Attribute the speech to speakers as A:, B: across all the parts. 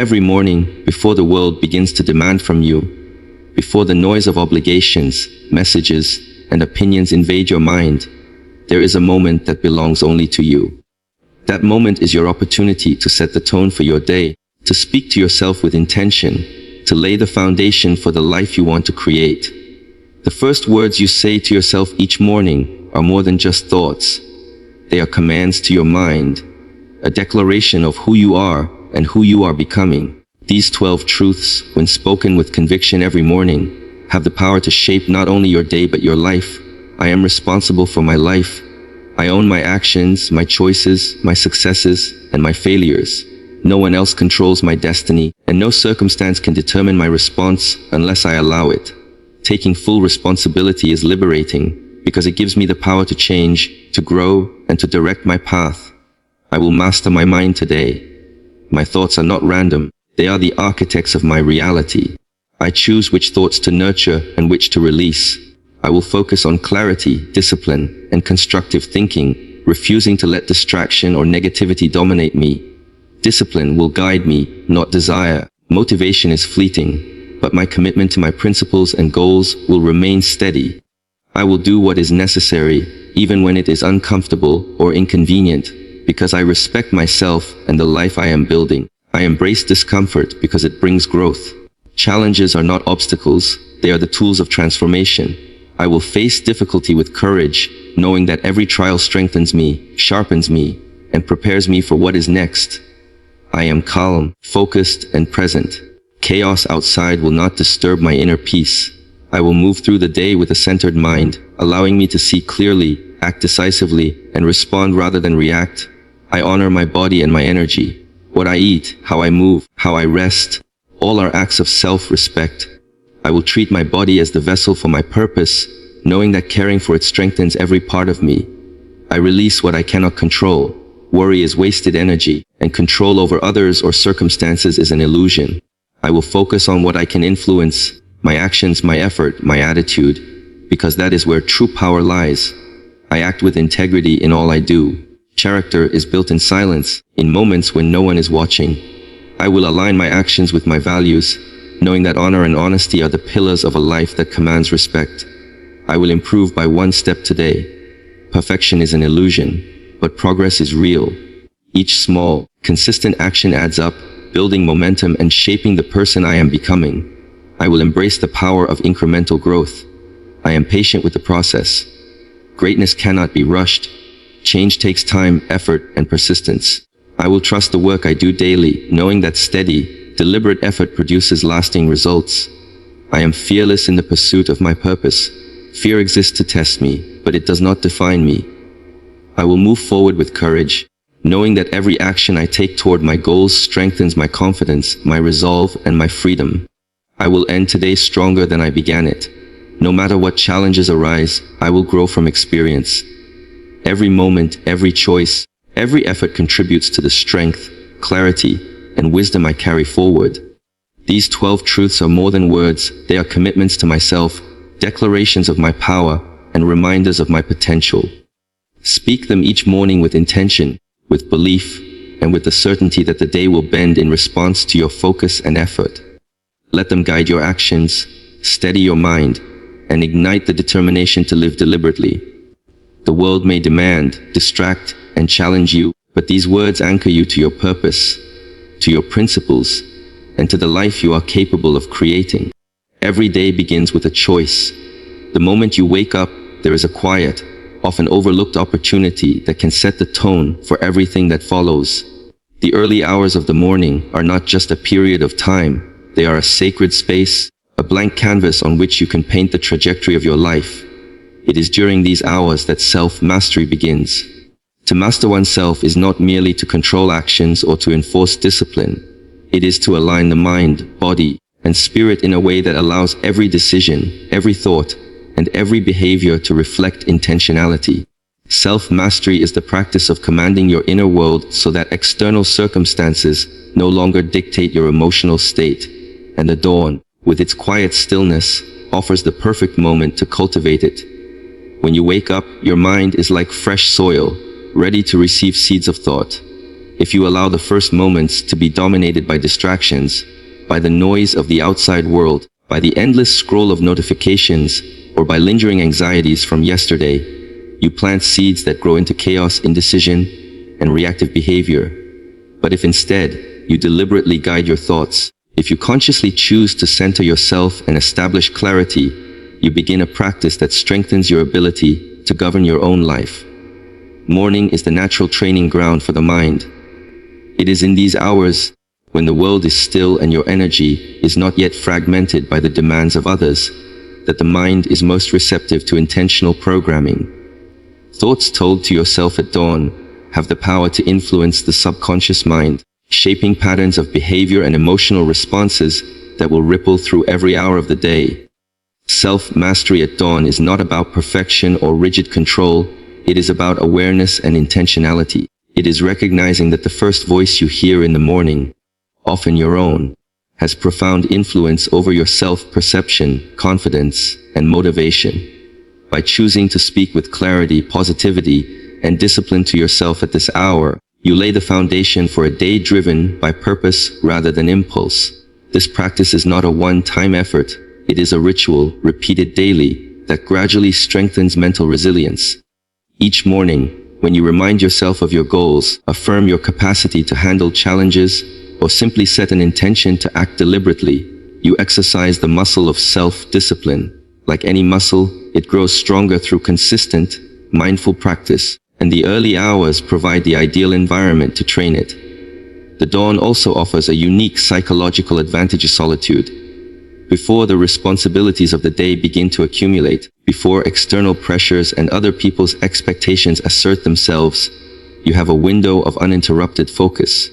A: Every morning, before the world begins to demand from you, before the noise of obligations, messages, and opinions invade your mind, there is a moment that belongs only to you. That moment is your opportunity to set the tone for your day, to speak to yourself with intention, to lay the foundation for the life you want to create. The first words you say to yourself each morning are more than just thoughts. They are commands to your mind, a declaration of who you are and who you are becoming. These 12 truths, when spoken with conviction every morning, have the power to shape not only your day but your life. I am responsible for my life. I own my actions, my choices, my successes, and my failures. No one else controls my destiny, and no circumstance can determine my response unless I allow it. Taking full responsibility is liberating, because it gives me the power to change, to grow, and to direct my path. I will master my mind today. My thoughts are not random. They are the architects of my reality. I choose which thoughts to nurture and which to release. I will focus on clarity, discipline, and constructive thinking, refusing to let distraction or negativity dominate me. Discipline will guide me, not desire. Motivation is fleeting, but my commitment to my principles and goals will remain steady. I will do what is necessary, even when it is uncomfortable or inconvenient, because I respect myself and the life I am building. I embrace discomfort because it brings growth. Challenges are not obstacles, they are the tools of transformation. I will face difficulty with courage, knowing that every trial strengthens me, sharpens me, and prepares me for what is next. I am calm, focused, and present. Chaos outside will not disturb my inner peace. I will move through the day with a centered mind, allowing me to see clearly, act decisively, and respond rather than react. I honor my body and my energy. What I eat, how I move, how I rest, all are acts of self-respect. I will treat my body as the vessel for my purpose, knowing that caring for it strengthens every part of me. I release what I cannot control. Worry is wasted energy, and control over others or circumstances is an illusion. I will focus on what I can influence, my actions, my effort, my attitude, because that is where true power lies. I act with integrity in all I do. Character is built in silence, in moments when no one is watching. I will align my actions with my values, knowing that honor and honesty are the pillars of a life that commands respect. I will improve by one step today. Perfection is an illusion, but progress is real. Each small, consistent action adds up, building momentum and shaping the person I am becoming. I will embrace the power of incremental growth. I am patient with the process. Greatness cannot be rushed. Change takes time, effort, and persistence. I will trust the work I do daily, knowing that steady, deliberate effort produces lasting results. I am fearless in the pursuit of my purpose. Fear exists to test me, but it does not define me. I will move forward with courage, knowing that every action I take toward my goals strengthens my confidence, my resolve, and my freedom. I will end today stronger than I began it. No matter what challenges arise, I will grow from experience. Every moment, every choice, every effort contributes to the strength, clarity, and wisdom I carry forward. These 12 truths are more than words, they are commitments to myself, declarations of my power, and reminders of my potential. Speak them each morning with intention, with belief, and with the certainty that the day will bend in response to your focus and effort. Let them guide your actions, steady your mind, and ignite the determination to live deliberately. The world may demand, distract, and challenge you, but these words anchor you to your purpose, to your principles, and to the life you are capable of creating. Every day begins with a choice. The moment you wake up, there is a quiet, often overlooked opportunity that can set the tone for everything that follows. The early hours of the morning are not just a period of time, they are a sacred space, a blank canvas on which you can paint the trajectory of your life. It is during these hours that self-mastery begins. To master oneself is not merely to control actions or to enforce discipline. It is to align the mind, body, and spirit in a way that allows every decision, every thought, and every behavior to reflect intentionality. Self-mastery is the practice of commanding your inner world so that external circumstances no longer dictate your emotional state, and the dawn, with its quiet stillness, offers the perfect moment to cultivate it. When you wake up, your mind is like fresh soil, ready to receive seeds of thought. If you allow the first moments to be dominated by distractions, by the noise of the outside world, by the endless scroll of notifications, or by lingering anxieties from yesterday, you plant seeds that grow into chaos, indecision, and reactive behavior. But if instead, you deliberately guide your thoughts, if you consciously choose to center yourself and establish clarity, you begin a practice that strengthens your ability to govern your own life. Morning is the natural training ground for the mind. It is in these hours, when the world is still and your energy is not yet fragmented by the demands of others, that the mind is most receptive to intentional programming. Thoughts told to yourself at dawn have the power to influence the subconscious mind, shaping patterns of behavior and emotional responses that will ripple through every hour of the day. Self-mastery at dawn is not about perfection or rigid control. It is about awareness and intentionality. It is recognizing that the first voice you hear in the morning, often your own, has profound influence over your self-perception, confidence, and motivation. By choosing to speak with clarity, positivity, and discipline to yourself at this hour, you lay the foundation for a day driven by purpose rather than impulse. This practice is not a one-time effort. It is a ritual, repeated daily, that gradually strengthens mental resilience. Each morning, when you remind yourself of your goals, affirm your capacity to handle challenges, or simply set an intention to act deliberately, you exercise the muscle of self-discipline. Like any muscle, it grows stronger through consistent, mindful practice, and the early hours provide the ideal environment to train it. The dawn also offers a unique psychological advantage of solitude. Before the responsibilities of the day begin to accumulate, before external pressures and other people's expectations assert themselves, you have a window of uninterrupted focus.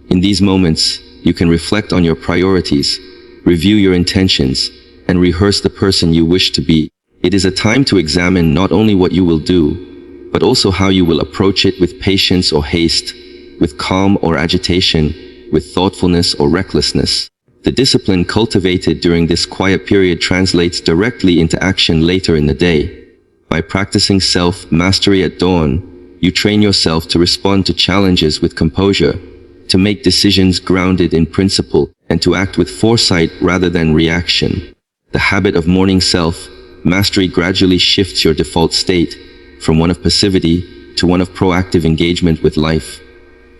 A: In these moments, you can reflect on your priorities, review your intentions, and rehearse the person you wish to be. It is a time to examine not only what you will do, but also how you will approach it with patience or haste, with calm or agitation, with thoughtfulness or recklessness. The discipline cultivated during this quiet period translates directly into action later in the day. By practicing self-mastery at dawn, you train yourself to respond to challenges with composure, to make decisions grounded in principle, and to act with foresight rather than reaction. The habit of morning self-mastery gradually shifts your default state from one of passivity to one of proactive engagement with life.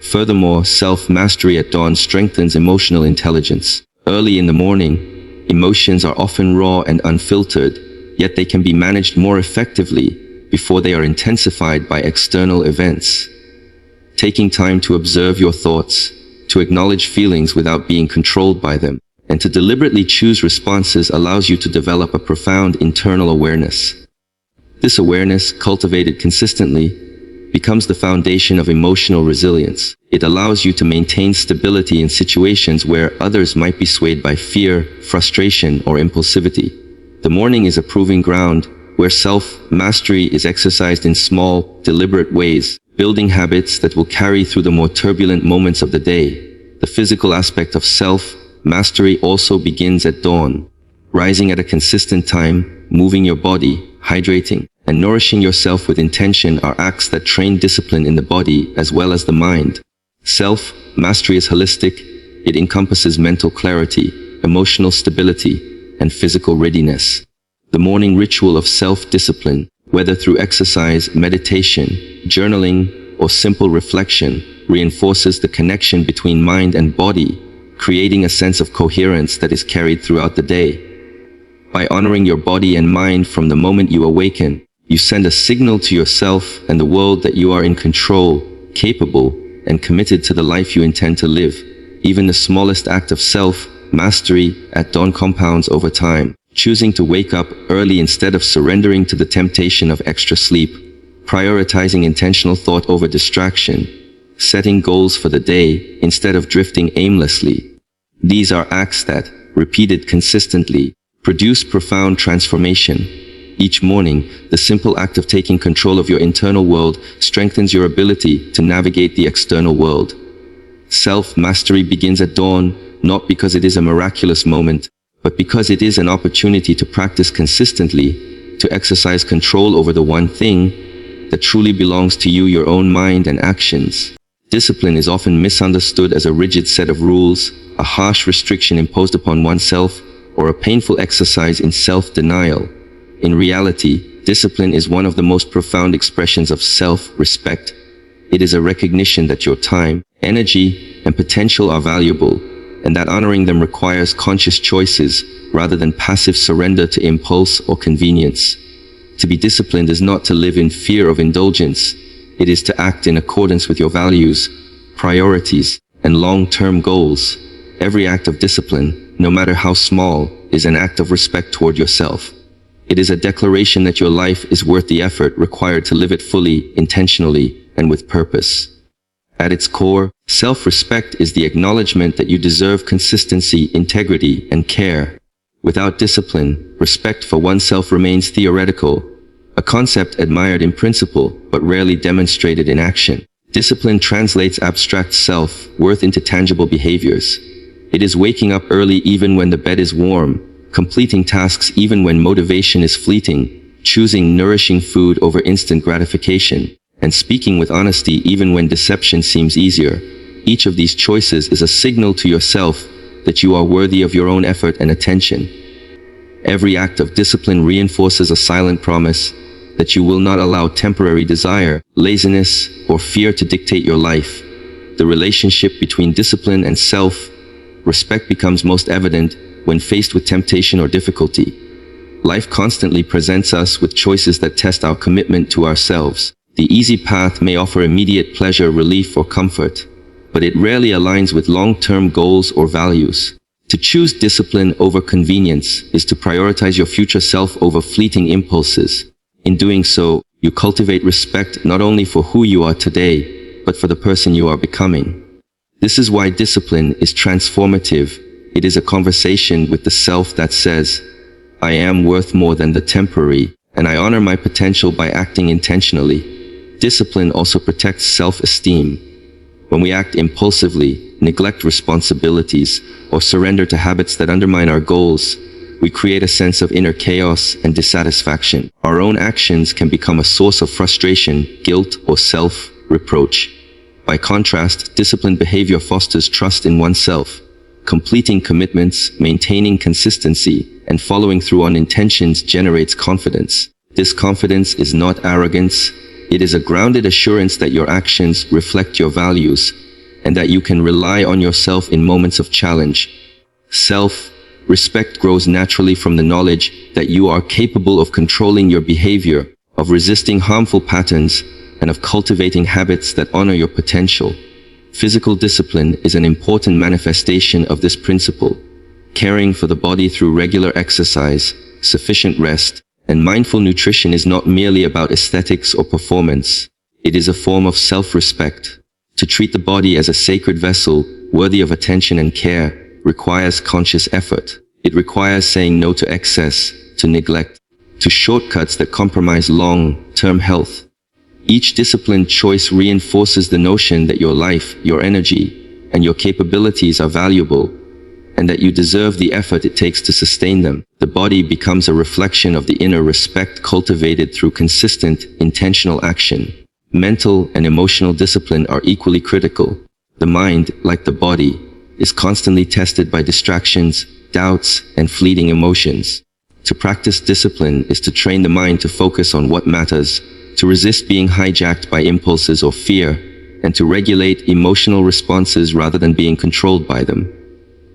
A: Furthermore, self-mastery at dawn strengthens emotional intelligence. Early in the morning, emotions are often raw and unfiltered, yet they can be managed more effectively before they are intensified by external events. Taking time to observe your thoughts, to acknowledge feelings without being controlled by them, and to deliberately choose responses allows you to develop a profound internal awareness. This awareness, cultivated consistently, becomes the foundation of emotional resilience. It allows you to maintain stability in situations where others might be swayed by fear, frustration, or impulsivity. The morning is a proving ground where self-mastery is exercised in small, deliberate ways, building habits that will carry through the more turbulent moments of the day. The physical aspect of self-mastery also begins at dawn. Rising at a consistent time, moving your body, hydrating, and nourishing yourself with intention are acts that train discipline in the body as well as the mind. Self-mastery is holistic. It encompasses mental clarity, emotional stability, and physical readiness. The morning ritual of self-discipline, whether through exercise, meditation, journaling, or simple reflection, reinforces the connection between mind and body, creating a sense of coherence that is carried throughout the day. By honoring your body and mind from the moment you awaken, you send a signal to yourself and the world that you are in control, capable, and committed to the life you intend to live. Even the smallest act of self-mastery at dawn compounds over time. Choosing to wake up early instead of surrendering to the temptation of extra sleep, prioritizing intentional thought over distraction, setting goals for the day instead of drifting aimlessly. These are acts that, repeated consistently, produce profound transformation. Each morning, the simple act of taking control of your internal world strengthens your ability to navigate the external world. Self-mastery begins at dawn, not because it is a miraculous moment, but because it is an opportunity to practice consistently, to exercise control over the one thing that truly belongs to you, your own mind and actions. Discipline is often misunderstood as a rigid set of rules, a harsh restriction imposed upon oneself, or a painful exercise in self-denial. In reality, discipline is one of the most profound expressions of self-respect. It is a recognition that your time, energy, and potential are valuable, and that honoring them requires conscious choices rather than passive surrender to impulse or convenience. To be disciplined is not to live in fear of indulgence. It is to act in accordance with your values, priorities, and long-term goals. Every act of discipline, no matter how small, is an act of respect toward yourself. It is a declaration that your life is worth the effort required to live it fully, intentionally, and with purpose. At its core, self-respect is the acknowledgement that you deserve consistency, integrity, and care. Without discipline, respect for oneself remains theoretical, a concept admired in principle but rarely demonstrated in action. Discipline translates abstract self-worth into tangible behaviors. It is waking up early even when the bed is warm, completing tasks even when motivation is fleeting, choosing nourishing food over instant gratification, and speaking with honesty even when deception seems easier. Each of these choices is a signal to yourself that you are worthy of your own effort and attention. Every act of discipline reinforces a silent promise that you will not allow temporary desire, laziness, or fear to dictate your life. The relationship between discipline and self-respect becomes most evident when faced with temptation or difficulty. Life constantly presents us with choices that test our commitment to ourselves. The easy path may offer immediate pleasure, relief, or comfort, but it rarely aligns with long-term goals or values. To choose discipline over convenience is to prioritize your future self over fleeting impulses. In doing so, you cultivate respect not only for who you are today, but for the person you are becoming. This is why discipline is transformative. It is a conversation with the self that says, I am worth more than the temporary, and I honor my potential by acting intentionally. Discipline also protects self-esteem. When we act impulsively, neglect responsibilities, or surrender to habits that undermine our goals, we create a sense of inner chaos and dissatisfaction. Our own actions can become a source of frustration, guilt, or self-reproach. By contrast, disciplined behavior fosters trust in oneself. Completing commitments, maintaining consistency, and following through on intentions generates confidence. This confidence is not arrogance. It is a grounded assurance that your actions reflect your values and that you can rely on yourself in moments of challenge. Self-respect grows naturally from the knowledge that you are capable of controlling your behavior, of resisting harmful patterns, and of cultivating habits that honor your potential. Physical discipline is an important manifestation of this principle. Caring for the body through regular exercise, sufficient rest, and mindful nutrition is not merely about aesthetics or performance. It is a form of self-respect. To treat the body as a sacred vessel, worthy of attention and care, requires conscious effort. It requires saying no to excess, to neglect, to shortcuts that compromise long-term health. Each disciplined choice reinforces the notion that your life, your energy, and your capabilities are valuable, and that you deserve the effort it takes to sustain them. The body becomes a reflection of the inner respect cultivated through consistent, intentional action. Mental and emotional discipline are equally critical. The mind, like the body, is constantly tested by distractions, doubts, and fleeting emotions. To practice discipline is to train the mind to focus on what matters, to resist being hijacked by impulses or fear, and to regulate emotional responses rather than being controlled by them.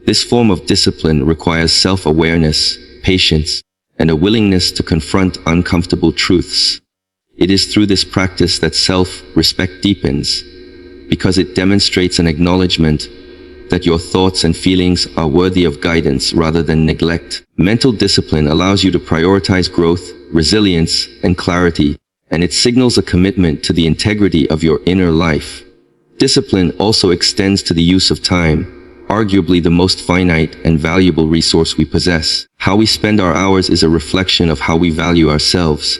A: This form of discipline requires self-awareness, patience, and a willingness to confront uncomfortable truths. It is through this practice that self-respect deepens, because it demonstrates an acknowledgement that your thoughts and feelings are worthy of guidance rather than neglect. Mental discipline allows you to prioritize growth, resilience, and clarity, and it signals a commitment to the integrity of your inner life. Discipline also extends to the use of time, arguably the most finite and valuable resource we possess. How we spend our hours is a reflection of how we value ourselves.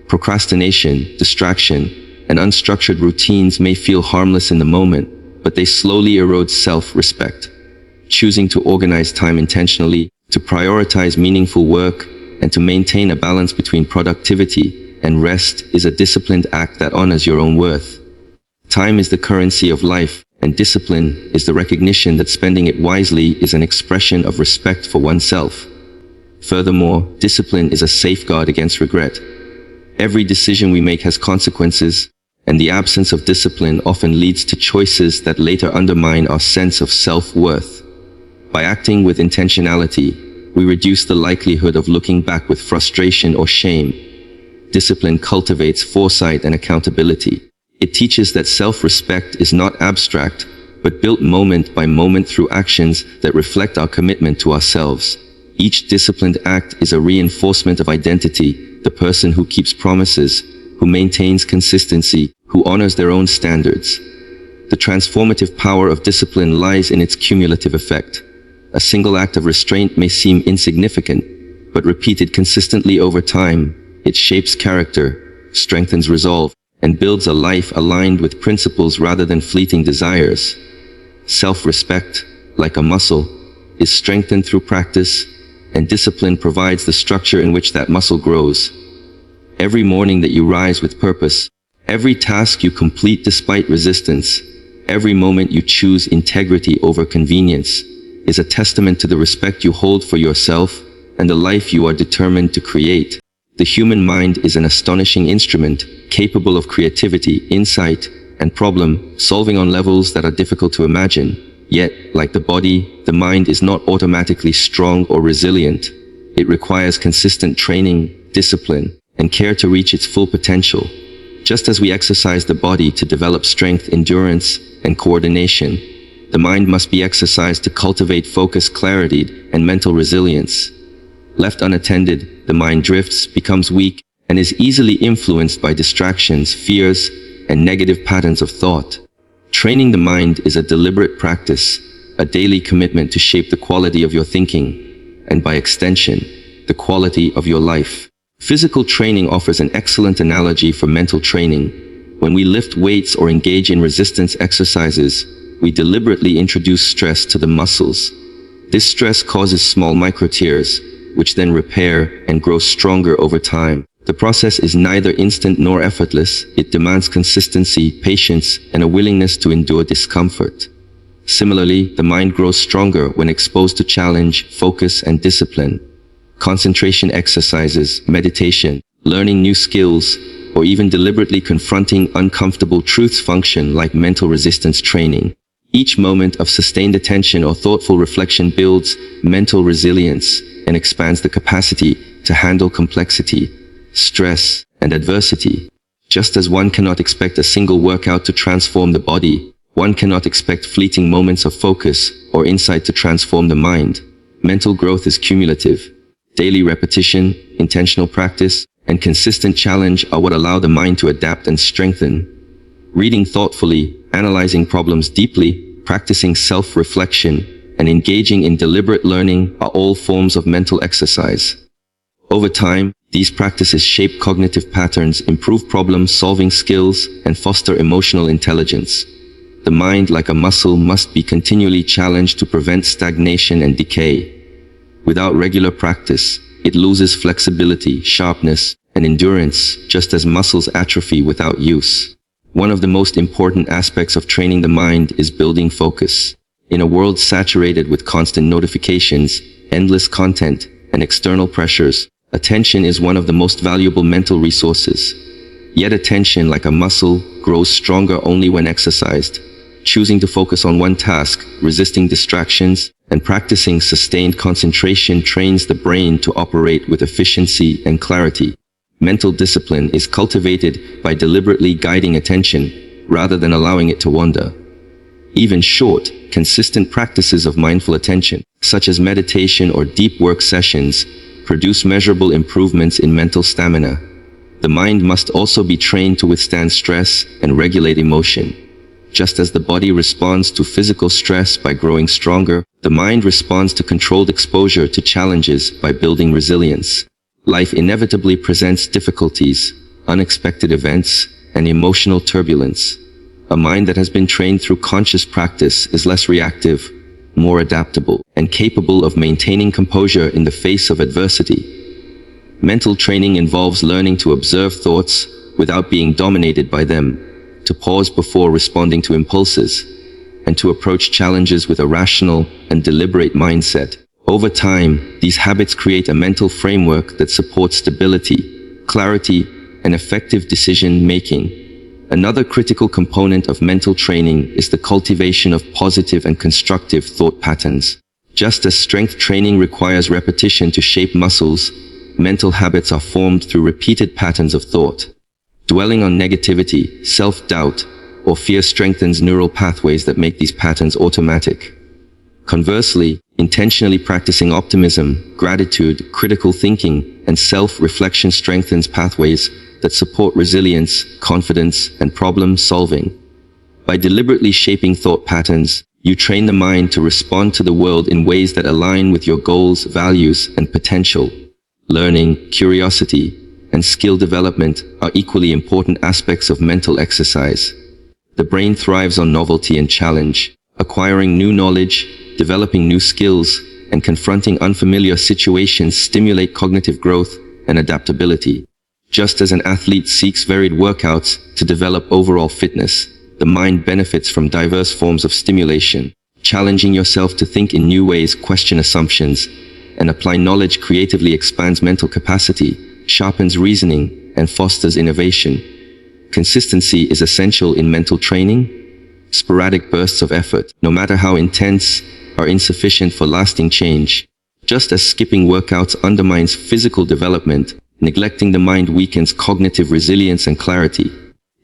A: Procrastination, distraction, and unstructured routines may feel harmless in the moment, but they slowly erode self-respect. Choosing to organize time intentionally, to prioritize meaningful work, and to maintain a balance between productivity and rest is a disciplined act that honors your own worth. Time is the currency of life, and discipline is the recognition that spending it wisely is an expression of respect for oneself. Furthermore, discipline is a safeguard against regret. Every decision we make has consequences, and the absence of discipline often leads to choices that later undermine our sense of self-worth. By acting with intentionality, we reduce the likelihood of looking back with frustration or shame. Discipline cultivates foresight and accountability. It teaches that self-respect is not abstract, but built moment by moment through actions that reflect our commitment to ourselves. Each disciplined act is a reinforcement of identity, the person who keeps promises, who maintains consistency, who honors their own standards. The transformative power of discipline lies in its cumulative effect. A single act of restraint may seem insignificant, but repeated consistently over time, it shapes character, strengthens resolve, and builds a life aligned with principles rather than fleeting desires. Self-respect, like a muscle, is strengthened through practice, and discipline provides the structure in which that muscle grows. Every morning that you rise with purpose, every task you complete despite resistance, every moment you choose integrity over convenience, is a testament to the respect you hold for yourself and the life you are determined to create. The human mind is an astonishing instrument, capable of creativity, insight, and problem-solving on levels that are difficult to imagine. Yet, like the body, the mind is not automatically strong or resilient. It requires consistent training, discipline, and care to reach its full potential. Just as we exercise the body to develop strength, endurance, and coordination, the mind must be exercised to cultivate focus, clarity, and mental resilience. Left unattended, the mind drifts, becomes weak, and is easily influenced by distractions, fears, and negative patterns of thought. Training the mind is a deliberate practice, a daily commitment to shape the quality of your thinking, and by extension, the quality of your life. Physical training offers an excellent analogy for mental training. When we lift weights or engage in resistance exercises, we deliberately introduce stress to the muscles. This stress causes small micro-tears, which then repair and grow stronger over time. The process is neither instant nor effortless. It demands consistency, patience, and a willingness to endure discomfort. Similarly, the mind grows stronger when exposed to challenge, focus, and discipline. Concentration exercises, meditation, learning new skills, or even deliberately confronting uncomfortable truths function like mental resistance training. Each moment of sustained attention or thoughtful reflection builds mental resilience and expands the capacity to handle complexity, stress, and adversity. Just as one cannot expect a single workout to transform the body, one cannot expect fleeting moments of focus or insight to transform the mind. Mental growth is cumulative. Daily repetition, intentional practice, and consistent challenge are what allow the mind to adapt and strengthen. Reading thoughtfully, analyzing problems deeply, practicing self-reflection, and engaging in deliberate learning are all forms of mental exercise. Over time, these practices shape cognitive patterns, improve problem-solving skills, and foster emotional intelligence. The mind, like a muscle, must be continually challenged to prevent stagnation and decay. Without regular practice, it loses flexibility, sharpness, and endurance, just as muscles atrophy without use. One of the most important aspects of training the mind is building focus. In a world saturated with constant notifications, endless content, and external pressures, attention is one of the most valuable mental resources. Yet attention, like a muscle, grows stronger only when exercised. Choosing to focus on one task, resisting distractions, and practicing sustained concentration trains the brain to operate with efficiency and clarity. Mental discipline is cultivated by deliberately guiding attention, rather than allowing it to wander. Even short, consistent practices of mindful attention, such as meditation or deep work sessions, produce measurable improvements in mental stamina. The mind must also be trained to withstand stress and regulate emotion. Just as the body responds to physical stress by growing stronger, the mind responds to controlled exposure to challenges by building resilience. Life inevitably presents difficulties, unexpected events, and emotional turbulence. A mind that has been trained through conscious practice is less reactive, more adaptable, and capable of maintaining composure in the face of adversity. Mental training involves learning to observe thoughts without being dominated by them, to pause before responding to impulses, and to approach challenges with a rational and deliberate mindset. Over time, these habits create a mental framework that supports stability, clarity, and effective decision-making. Another critical component of mental training is the cultivation of positive and constructive thought patterns. Just as strength training requires repetition to shape muscles, mental habits are formed through repeated patterns of thought. Dwelling on negativity, self-doubt, or fear strengthens neural pathways that make these patterns automatic. Conversely, intentionally practicing optimism, gratitude, critical thinking, and self-reflection strengthens pathways that support resilience, confidence, and problem-solving. By deliberately shaping thought patterns, you train the mind to respond to the world in ways that align with your goals, values, and potential. Learning, curiosity, and skill development are equally important aspects of mental exercise. The brain thrives on novelty and challenge. Acquiring new knowledge, developing new skills, and confronting unfamiliar situations stimulate cognitive growth and adaptability. Just as an athlete seeks varied workouts to develop overall fitness, the mind benefits from diverse forms of stimulation. Challenging yourself to think in new ways, question assumptions, and apply knowledge creatively expands mental capacity, sharpens reasoning, and fosters innovation. Consistency is essential in mental training. Sporadic bursts of effort, no matter how intense, are insufficient for lasting change. Just as skipping workouts undermines physical development, neglecting the mind weakens cognitive resilience and clarity.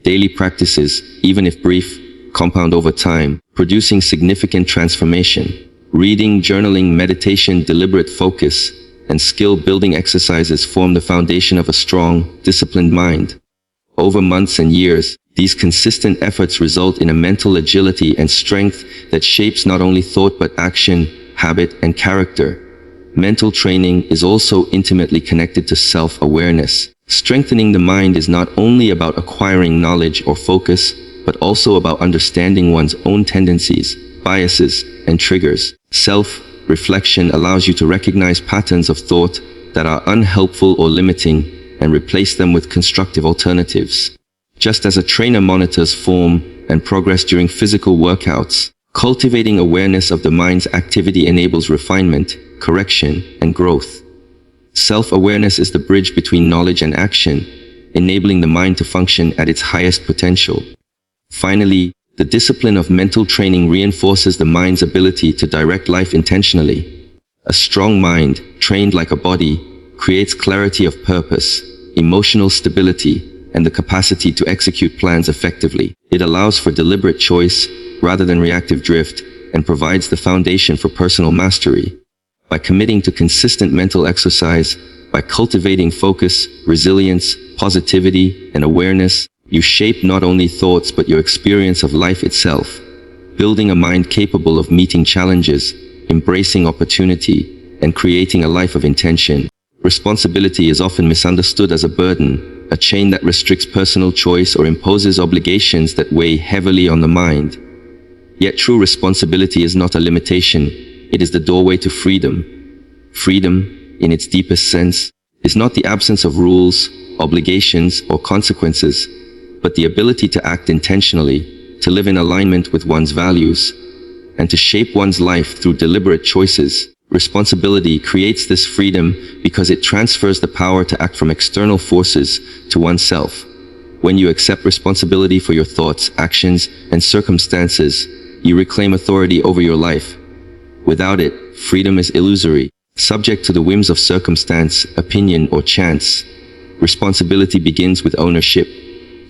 A: Daily practices, even if brief, compound over time, producing significant transformation. Reading, journaling, meditation, deliberate focus, and skill-building exercises form the foundation of a strong, disciplined mind. Over months and years, these consistent efforts result in a mental agility and strength that shapes not only thought but action, habit, and character. Mental training is also intimately connected to self-awareness. Strengthening the mind is not only about acquiring knowledge or focus, but also about understanding one's own tendencies, biases, and triggers. Self-reflection allows you to recognize patterns of thought that are unhelpful or limiting and replace them with constructive alternatives. Just as a trainer monitors form and progress during physical workouts, cultivating awareness of the mind's activity enables refinement, correction, and growth. Self-awareness is the bridge between knowledge and action, enabling the mind to function at its highest potential. Finally, the discipline of mental training reinforces the mind's ability to direct life intentionally. A strong mind, trained like a body, creates clarity of purpose, emotional stability, and the capacity to execute plans effectively. It allows for deliberate choice rather than reactive drift and provides the foundation for personal mastery. By committing to consistent mental exercise, by cultivating focus, resilience, positivity, and awareness, you shape not only thoughts but your experience of life itself, building a mind capable of meeting challenges, embracing opportunity, and creating a life of intention. Responsibility is often misunderstood as a burden, a chain that restricts personal choice or imposes obligations that weigh heavily on the mind. Yet true responsibility is not a limitation, it is the doorway to freedom. Freedom, in its deepest sense, is not the absence of rules, obligations, or consequences, but the ability to act intentionally, to live in alignment with one's values, and to shape one's life through deliberate choices. Responsibility creates this freedom because it transfers the power to act from external forces to oneself. When you accept responsibility for your thoughts, actions, and circumstances, you reclaim authority over your life. Without it, freedom is illusory, subject to the whims of circumstance, opinion, or chance. Responsibility begins with ownership.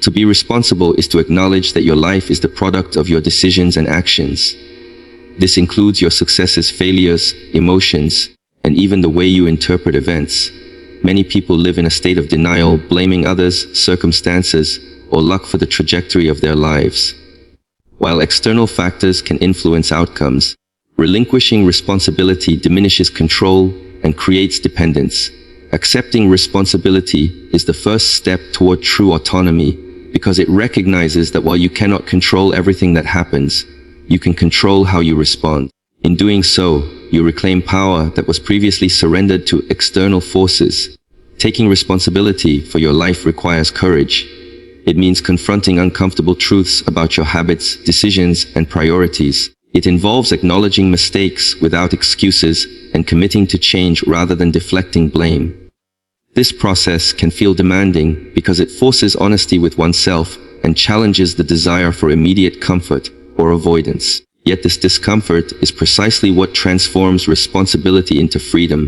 A: To be responsible is to acknowledge that your life is the product of your decisions and actions. This includes your successes, failures, emotions, and even the way you interpret events. Many people live in a state of denial, blaming others, circumstances, or luck for the trajectory of their lives. While external factors can influence outcomes, relinquishing responsibility diminishes control and creates dependence. Accepting responsibility is the first step toward true autonomy because it recognizes that while you cannot control everything that happens, you can control how you respond. In doing so, you reclaim power that was previously surrendered to external forces. Taking responsibility for your life requires courage. It means confronting uncomfortable truths about your habits, decisions, and priorities. It involves acknowledging mistakes without excuses and committing to change rather than deflecting blame. This process can feel demanding because it forces honesty with oneself and challenges the desire for immediate comfort or avoidance. Yet this discomfort is precisely what transforms responsibility into freedom.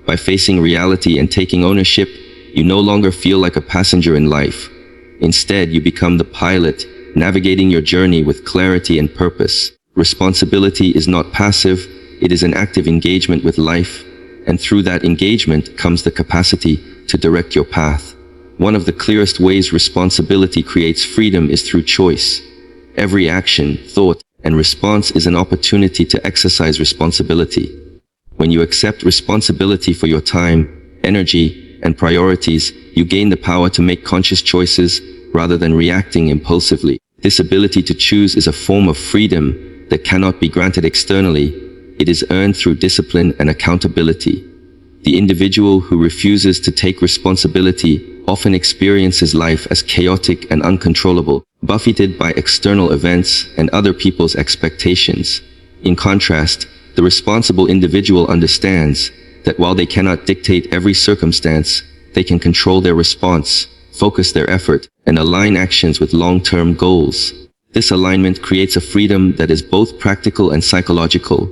A: By facing reality and taking ownership, you no longer feel like a passenger in life. Instead, you become the pilot, navigating your journey with clarity and purpose. Responsibility is not passive, it is an active engagement with life, and through that engagement comes the capacity to direct your path. One of the clearest ways responsibility creates freedom is through choice. Every action, thought, and response is an opportunity to exercise responsibility. When you accept responsibility for your time, energy, and priorities, you gain the power to make conscious choices rather than reacting impulsively. This ability to choose is a form of freedom that cannot be granted externally. It is earned through discipline and accountability. The individual who refuses to take responsibility often experiences life as chaotic and uncontrollable, buffeted by external events and other people's expectations. In contrast, the responsible individual understands that while they cannot dictate every circumstance, they can control their response, focus their effort, and align actions with long-term goals. This alignment creates a freedom that is both practical and psychological,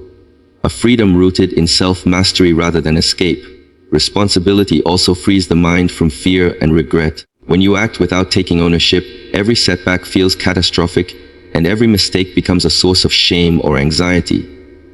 A: a freedom rooted in self-mastery rather than escape. Responsibility also frees the mind from fear and regret. When you act without taking ownership, every setback feels catastrophic, and every mistake becomes a source of shame or anxiety.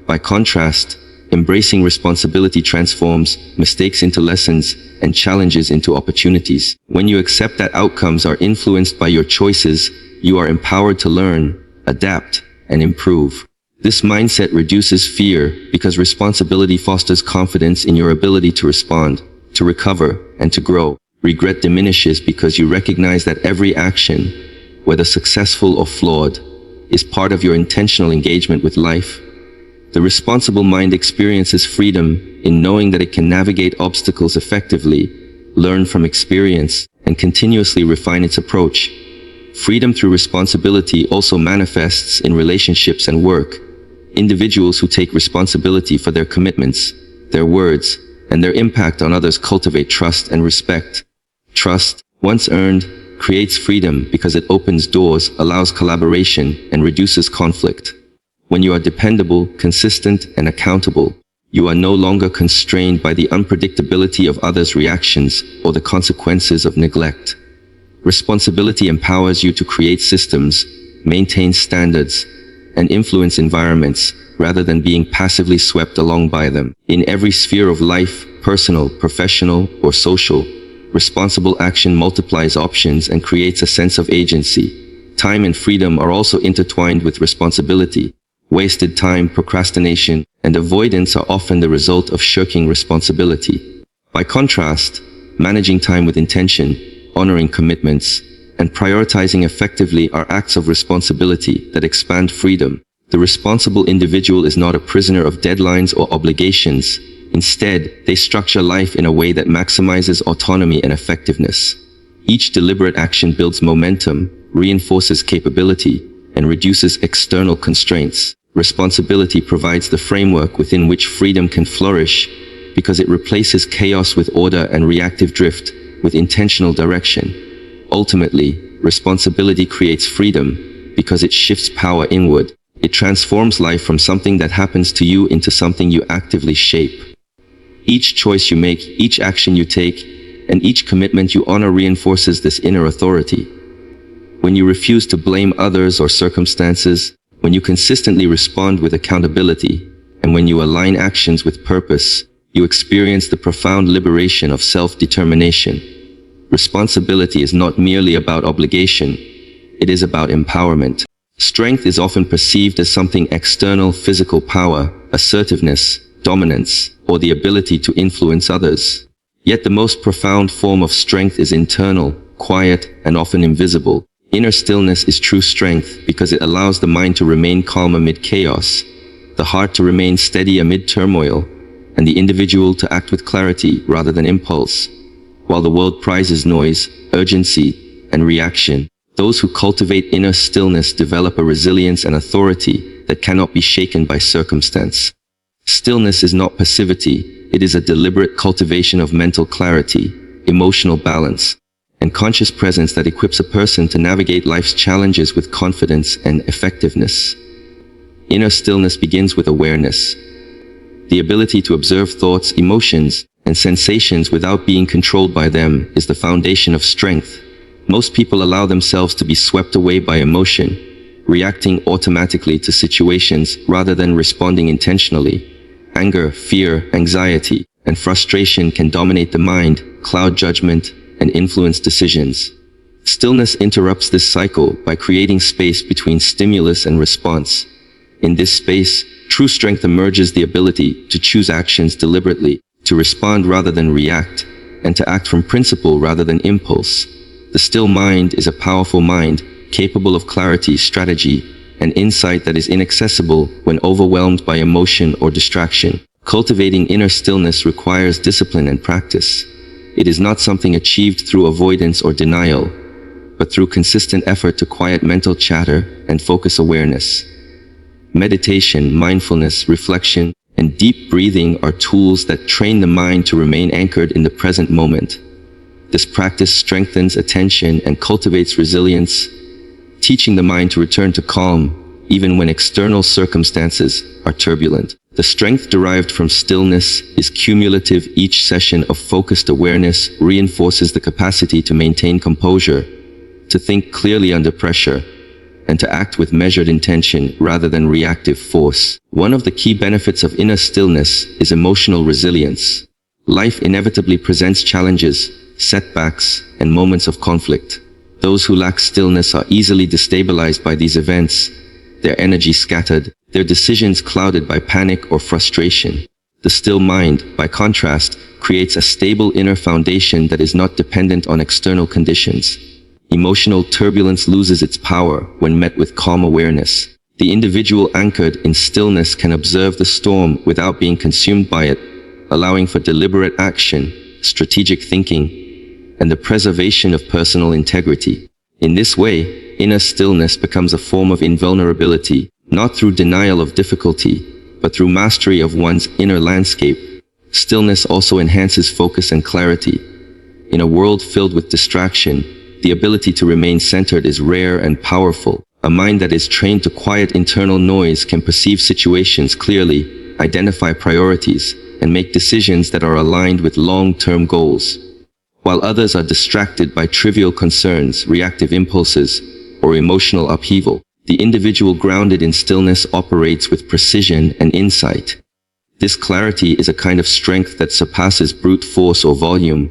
A: By contrast, embracing responsibility transforms mistakes into lessons and challenges into opportunities. When you accept that outcomes are influenced by your choices, you are empowered to learn, adapt, and improve. This mindset reduces fear because responsibility fosters confidence in your ability to respond, to recover, and to grow. Regret diminishes because you recognize that every action, whether successful or flawed, is part of your intentional engagement with life. The responsible mind experiences freedom in knowing that it can navigate obstacles effectively, learn from experience, and continuously refine its approach. Freedom through responsibility also manifests in relationships and work. Individuals who take responsibility for their commitments, their words, and their impact on others cultivate trust and respect. Trust, once earned, creates freedom because it opens doors, allows collaboration, and reduces conflict. When you are dependable, consistent, and accountable, you are no longer constrained by the unpredictability of others' reactions or the consequences of neglect. Responsibility empowers you to create systems, maintain standards, and influence environments rather than being passively swept along by them. In every sphere of life, personal, professional, or social, responsible action multiplies options and creates a sense of agency. Time and freedom are also intertwined with responsibility. Wasted time, procrastination, and avoidance are often the result of shirking responsibility. By contrast, managing time with intention, honoring commitments, and prioritizing effectively are acts of responsibility that expand freedom. The responsible individual is not a prisoner of deadlines or obligations. Instead, they structure life in a way that maximizes autonomy and effectiveness. Each deliberate action builds momentum, reinforces capability, and reduces external constraints. Responsibility provides the framework within which freedom can flourish because it replaces chaos with order and reactive drift with intentional direction. Ultimately, responsibility creates freedom because it shifts power inward. It transforms life from something that happens to you into something you actively shape. Each choice you make, each action you take, and each commitment you honor reinforces this inner authority. When you refuse to blame others or circumstances, when you consistently respond with accountability, and when you align actions with purpose, you experience the profound liberation of self-determination. Responsibility is not merely about obligation, it is about empowerment. Strength is often perceived as something external: physical power, assertiveness, dominance, or the ability to influence others. Yet the most profound form of strength is internal, quiet, and often invisible. Inner stillness is true strength because it allows the mind to remain calm amid chaos, the heart to remain steady amid turmoil, and the individual to act with clarity rather than impulse. While the world prizes noise, urgency, and reaction. Those who cultivate inner stillness develop a resilience and authority that cannot be shaken by circumstance. Stillness is not passivity, it is a deliberate cultivation of mental clarity, emotional balance, and conscious presence that equips a person to navigate life's challenges with confidence and effectiveness. Inner stillness begins with awareness. The ability to observe thoughts, emotions, and sensations without being controlled by them is the foundation of strength. Most people allow themselves to be swept away by emotion, reacting automatically to situations rather than responding intentionally. Anger, fear, anxiety, and frustration can dominate the mind, cloud judgment, and influence decisions. Stillness interrupts this cycle by creating space between stimulus and response. In this space, true strength emerges: the ability to choose actions deliberately, to respond rather than react, and to act from principle rather than impulse. The still mind is a powerful mind, capable of clarity, strategy, and insight that is inaccessible when overwhelmed by emotion or distraction. Cultivating inner stillness requires discipline and practice. It is not something achieved through avoidance or denial, but through consistent effort to quiet mental chatter and focus awareness. Meditation, mindfulness, reflection, and deep breathing are tools that train the mind to remain anchored in the present moment. This practice strengthens attention and cultivates resilience, teaching the mind to return to calm, even when external circumstances are turbulent. The strength derived from stillness is cumulative. Each session of focused awareness reinforces the capacity to maintain composure, to think clearly under pressure, and to act with measured intention rather than reactive force. One of the key benefits of inner stillness is emotional resilience. Life inevitably presents challenges, setbacks, and moments of conflict. Those who lack stillness are easily destabilized by these events, their energy scattered, their decisions clouded by panic or frustration. The still mind, by contrast, creates a stable inner foundation that is not dependent on external conditions. Emotional turbulence loses its power when met with calm awareness. The individual anchored in stillness can observe the storm without being consumed by it, allowing for deliberate action, strategic thinking, and the preservation of personal integrity. In this way, inner stillness becomes a form of invulnerability, not through denial of difficulty, but through mastery of one's inner landscape. Stillness also enhances focus and clarity. In a world filled with distraction, the ability to remain centered is rare and powerful. A mind that is trained to quiet internal noise can perceive situations clearly, identify priorities, and make decisions that are aligned with long-term goals. While others are distracted by trivial concerns, reactive impulses, or emotional upheaval, the individual grounded in stillness operates with precision and insight. This clarity is a kind of strength that surpasses brute force or volume.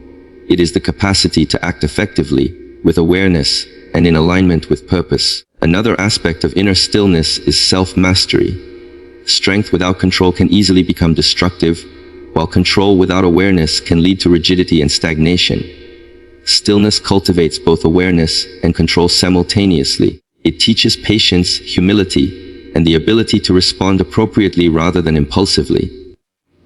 A: It is the capacity to act effectively, with awareness, and in alignment with purpose. Another aspect of inner stillness is self-mastery. Strength without control can easily become destructive, while control without awareness can lead to rigidity and stagnation. Stillness cultivates both awareness and control simultaneously. It teaches patience, humility, and the ability to respond appropriately rather than impulsively.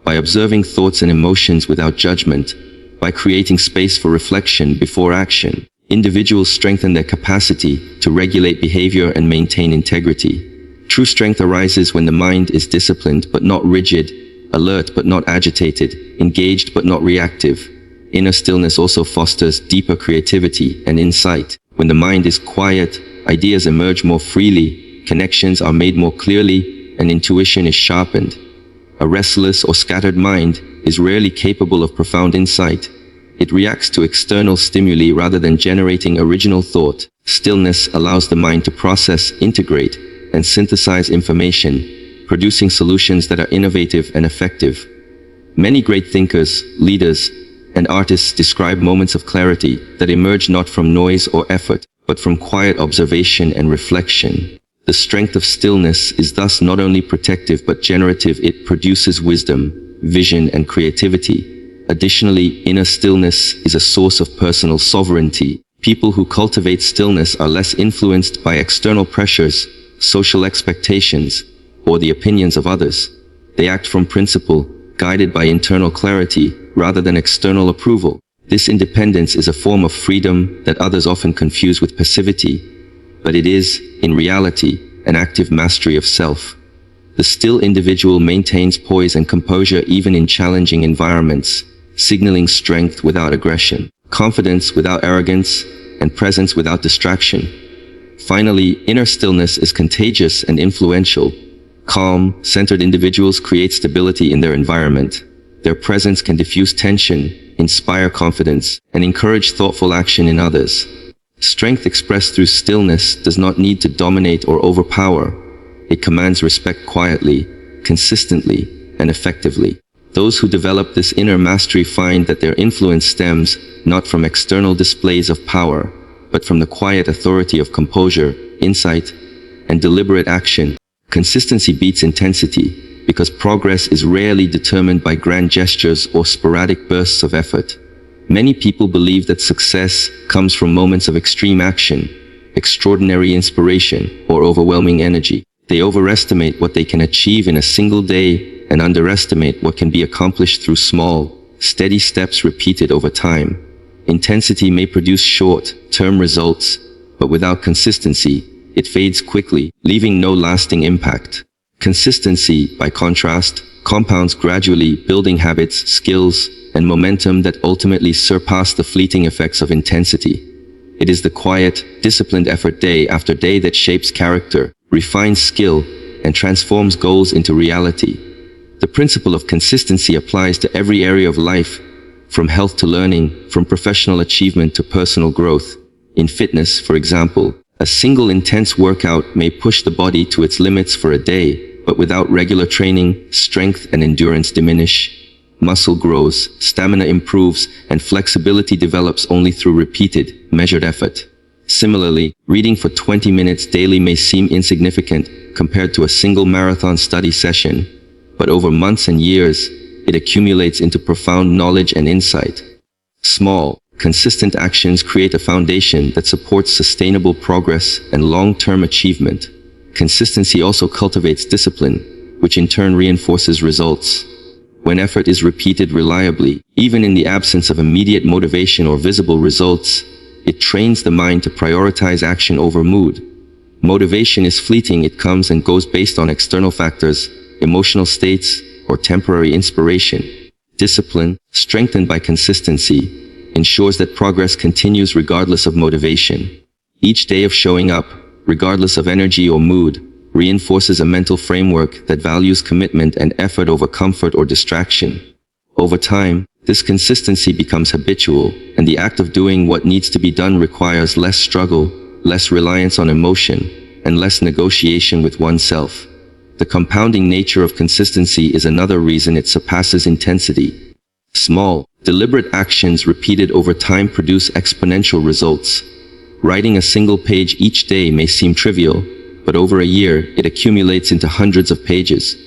A: By observing thoughts and emotions without judgment, by creating space for reflection before action, individuals strengthen their capacity to regulate behavior and maintain integrity. True strength arises when the mind is disciplined but not rigid, alert but not agitated, engaged but not reactive. Inner stillness also fosters deeper creativity and insight. When the mind is quiet, ideas emerge more freely, connections are made more clearly, and intuition is sharpened. A restless or scattered mind is rarely capable of profound insight. It reacts to external stimuli rather than generating original thought. Stillness allows the mind to process, integrate, and synthesize information, producing solutions that are innovative and effective. Many great thinkers, leaders, and artists describe moments of clarity that emerge not from noise or effort, but from quiet observation and reflection. The strength of stillness is thus not only protective but generative. It produces wisdom, vision, and creativity. Additionally, inner stillness is a source of personal sovereignty. People who cultivate stillness are less influenced by external pressures, social expectations, or the opinions of others. They act from principle, guided by internal clarity, rather than external approval. This independence is a form of freedom that others often confuse with passivity, but it is, in reality, an active mastery of self. The still individual maintains poise and composure even in challenging environments, signaling strength without aggression, confidence without arrogance, and presence without distraction. Finally, inner stillness is contagious and influential. Calm, centered individuals create stability in their environment. Their presence can diffuse tension, inspire confidence, and encourage thoughtful action in others. Strength expressed through stillness does not need to dominate or overpower. It commands respect quietly, consistently, and effectively. Those who develop this inner mastery find that their influence stems not from external displays of power, but from the quiet authority of composure, insight, and deliberate action. Consistency beats intensity, because progress is rarely determined by grand gestures or sporadic bursts of effort. Many people believe that success comes from moments of extreme action, extraordinary inspiration, or overwhelming energy. They overestimate what they can achieve in a single day and underestimate what can be accomplished through small, steady steps repeated over time. Intensity may produce short-term results, but without consistency, it fades quickly, leaving no lasting impact. Consistency, by contrast, compounds gradually, building habits, skills, and momentum that ultimately surpass the fleeting effects of intensity. It is the quiet, disciplined effort day after day that shapes character, refines skill, and transforms goals into reality. The principle of consistency applies to every area of life, from health to learning, from professional achievement to personal growth. In fitness, for example, a single intense workout may push the body to its limits for a day, but without regular training, strength and endurance diminish. Muscle grows, stamina improves, and flexibility develops only through repeated, measured effort. Similarly, reading for 20 minutes daily may seem insignificant compared to a single marathon study session, but over months and years, it accumulates into profound knowledge and insight. Small, consistent actions create a foundation that supports sustainable progress and long-term achievement. Consistency also cultivates discipline, which in turn reinforces results. When effort is repeated reliably, even in the absence of immediate motivation or visible results, it trains the mind to prioritize action over mood. Motivation is fleeting, it comes and goes based on external factors, emotional states, or temporary inspiration. Discipline, strengthened by consistency, ensures that progress continues regardless of motivation. Each day of showing up, regardless of energy or mood, reinforces a mental framework that values commitment and effort over comfort or distraction. Over time, this consistency becomes habitual, and the act of doing what needs to be done requires less struggle, less reliance on emotion, and less negotiation with oneself. The compounding nature of consistency is another reason it surpasses intensity. Small, deliberate actions repeated over time produce exponential results. Writing a single page each day may seem trivial, but over a year, it accumulates into hundreds of pages.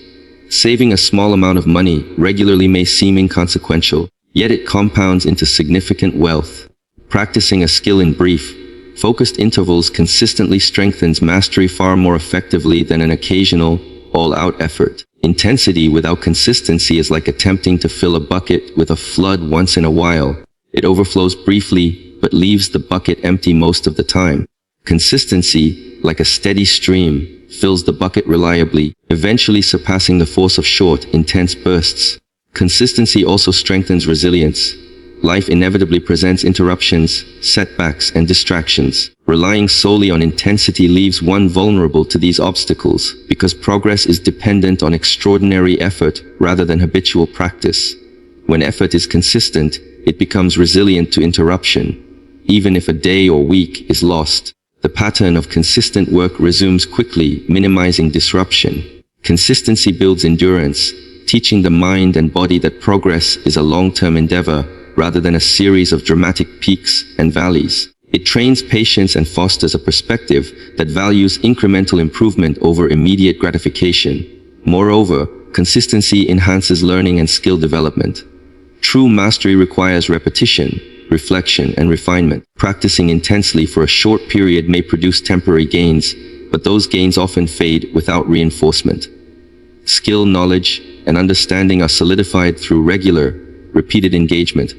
A: Saving a small amount of money regularly may seem inconsequential, yet it compounds into significant wealth. Practicing a skill in brief, focused intervals consistently strengthens mastery far more effectively than an occasional, all-out effort. Intensity without consistency is like attempting to fill a bucket with a flood once in a while. It overflows briefly, but leaves the bucket empty most of the time. Consistency, like a steady stream, fills the bucket reliably, eventually surpassing the force of short, intense bursts. Consistency also strengthens resilience. Life inevitably presents interruptions, setbacks, and distractions. Relying solely on intensity leaves one vulnerable to these obstacles, because progress is dependent on extraordinary effort rather than habitual practice. When effort is consistent, it becomes resilient to interruption. Even if a day or week is lost, the pattern of consistent work resumes quickly, minimizing disruption. Consistency builds endurance, teaching the mind and body that progress is a long-term endeavor rather than a series of dramatic peaks and valleys. It trains patience and fosters a perspective that values incremental improvement over immediate gratification. Moreover, consistency enhances learning and skill development. True mastery requires repetition, reflection, and refinement. Practicing intensely for a short period may produce temporary gains, but those gains often fade without reinforcement. Skill, knowledge, and understanding are solidified through regular, repeated engagement.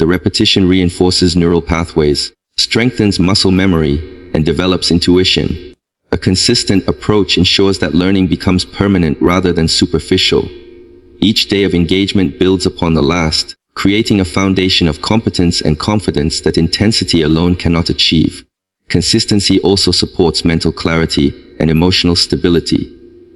A: The repetition reinforces neural pathways, strengthens muscle memory, and develops intuition. A consistent approach ensures that learning becomes permanent rather than superficial. Each day of engagement builds upon the last, creating a foundation of competence and confidence that intensity alone cannot achieve. Consistency also supports mental clarity and emotional stability.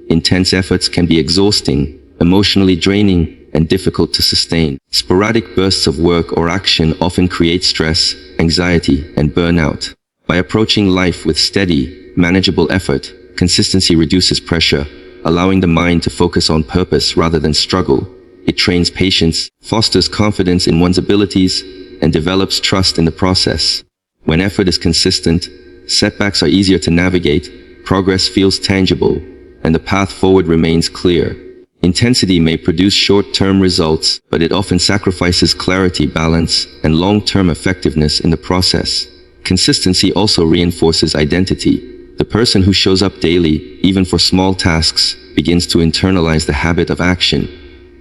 A: Intense efforts can be exhausting, emotionally draining, and difficult to sustain. Sporadic bursts of work or action often create stress, anxiety, and burnout. By approaching life with steady, manageable effort, consistency reduces pressure, allowing the mind to focus on purpose rather than struggle. It trains patience, fosters confidence in one's abilities, and develops trust in the process. When effort is consistent, setbacks are easier to navigate, progress feels tangible, and the path forward remains clear. Intensity may produce short-term results, but it often sacrifices clarity, balance, and long-term effectiveness in the process. Consistency also reinforces identity. The person who shows up daily, even for small tasks, begins to internalize the habit of action.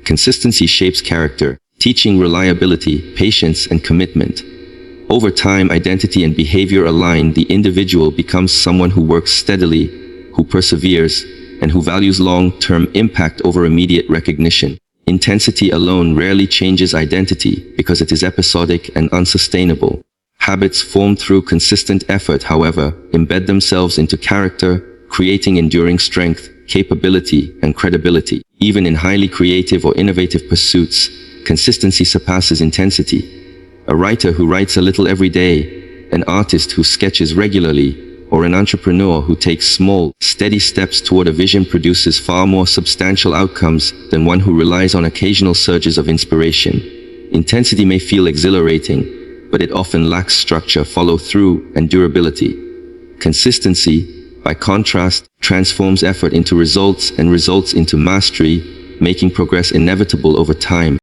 A: Consistency shapes character, teaching reliability, patience, and commitment. Over time, identity and behavior align. The individual becomes someone who works steadily, who perseveres, and who values long-term impact over immediate recognition. Intensity alone rarely changes identity because it is episodic and unsustainable. Habits formed through consistent effort, however, embed themselves into character, creating enduring strength, capability, and credibility. Even in highly creative or innovative pursuits, consistency surpasses intensity. A writer who writes a little every day, an artist who sketches regularly, or an entrepreneur who takes small, steady steps toward a vision produces far more substantial outcomes than one who relies on occasional surges of inspiration. Intensity may feel exhilarating, but it often lacks structure, follow-through, and durability. Consistency, by contrast, transforms effort into results and results into mastery, making progress inevitable over time.